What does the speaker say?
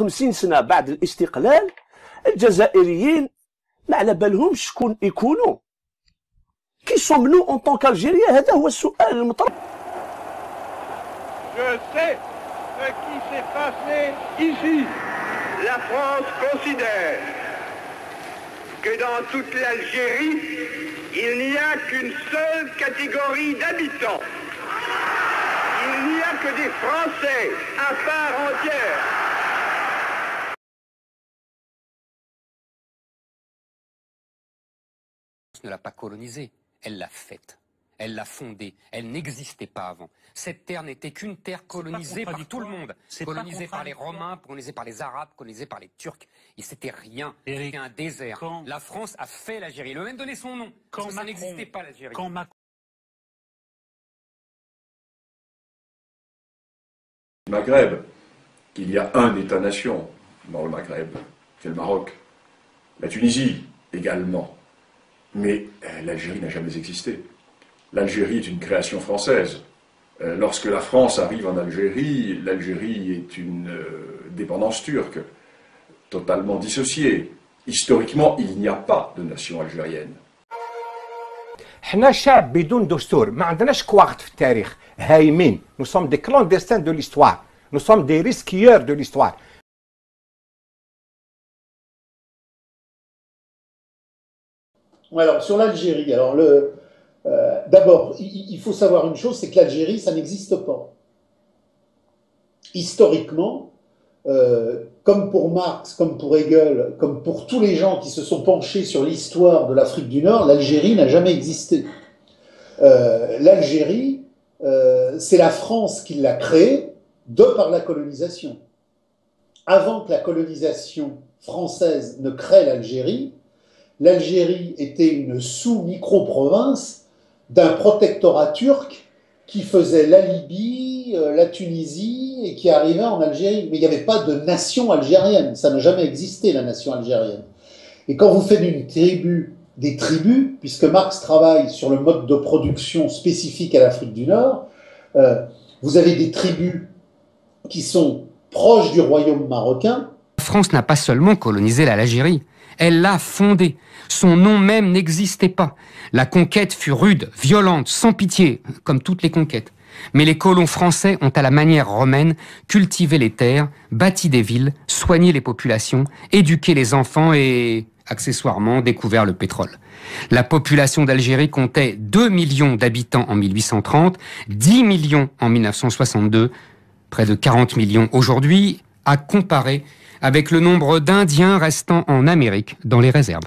50 سنة بعد الاستقلال الجزائريين ما على بالهمش شكون يكونوا كي سومنو اون طون كالجيريا. هذا هو السؤال المطروح. Je sais ce qui s'est passé ici. La France considère que dans toute l'Algérie, il n'y a qu'une seule catégorie d'habitants. Il n'y a que des Français à part entière. Ne l'a pas colonisée, elle l'a faite, elle l'a fondée, elle n'existait pas avant. Cette terre n'était qu'une terre colonisée par tout le monde, colonisée par les Romains, colonisée par les Arabes, colonisée par les Turcs, et c'était rien, c'était un désert. La France a fait l'Algérie, elle a même donné son nom, parce que ça n'existait pas l'Algérie. Maghreb, il y a un État-nation dans le Maghreb, c'est le Maroc. La Tunisie également. Mais l'Algérie n'a jamais existé. L'Algérie est une création française. Lorsque la France arrive en Algérie, l'Algérie est une dépendance turque, totalement dissociée. Historiquement, il n'y a pas de nation algérienne. حنا شعب بدون دستور، ما عندناش كواغت في التاريخ، هايمين. Nous sommes des clandestins de l'histoire. Nous sommes des risqueurs de l'histoire. Alors, sur l'Algérie, alors d'abord, il faut savoir une chose, c'est que l'Algérie, ça n'existe pas. Historiquement, comme pour Marx, comme pour Hegel, comme pour tous les gens qui se sont penchés sur l'histoire de l'Afrique du Nord, l'Algérie n'a jamais existé. L'Algérie, c'est la France qui l'a créée de par la colonisation. Avant que la colonisation française ne crée l'Algérie, l'Algérie était une sous-micro-province d'un protectorat turc qui faisait la Libye, la Tunisie et qui arrivait en Algérie. Mais il n'y avait pas de nation algérienne, ça n'a jamais existé la nation algérienne. Et quand vous faites d'une tribu des tribus, puisque Marx travaille sur le mode de production spécifique à l'Afrique du Nord, vous avez des tribus qui sont proches du royaume marocain. La France n'a pas seulement colonisé l'Algérie, elle l'a fondée. Son nom même n'existait pas. La conquête fut rude, violente, sans pitié, comme toutes les conquêtes. Mais les colons français ont, à la manière romaine, cultivé les terres, bâti des villes, soigné les populations, éduqué les enfants et, accessoirement, découvert le pétrole. La population d'Algérie comptait 2 millions d'habitants en 1830, 10 millions en 1962, près de 40 millions aujourd'hui, à comparer avec le nombre d'Indiens restant en Amérique dans les réserves.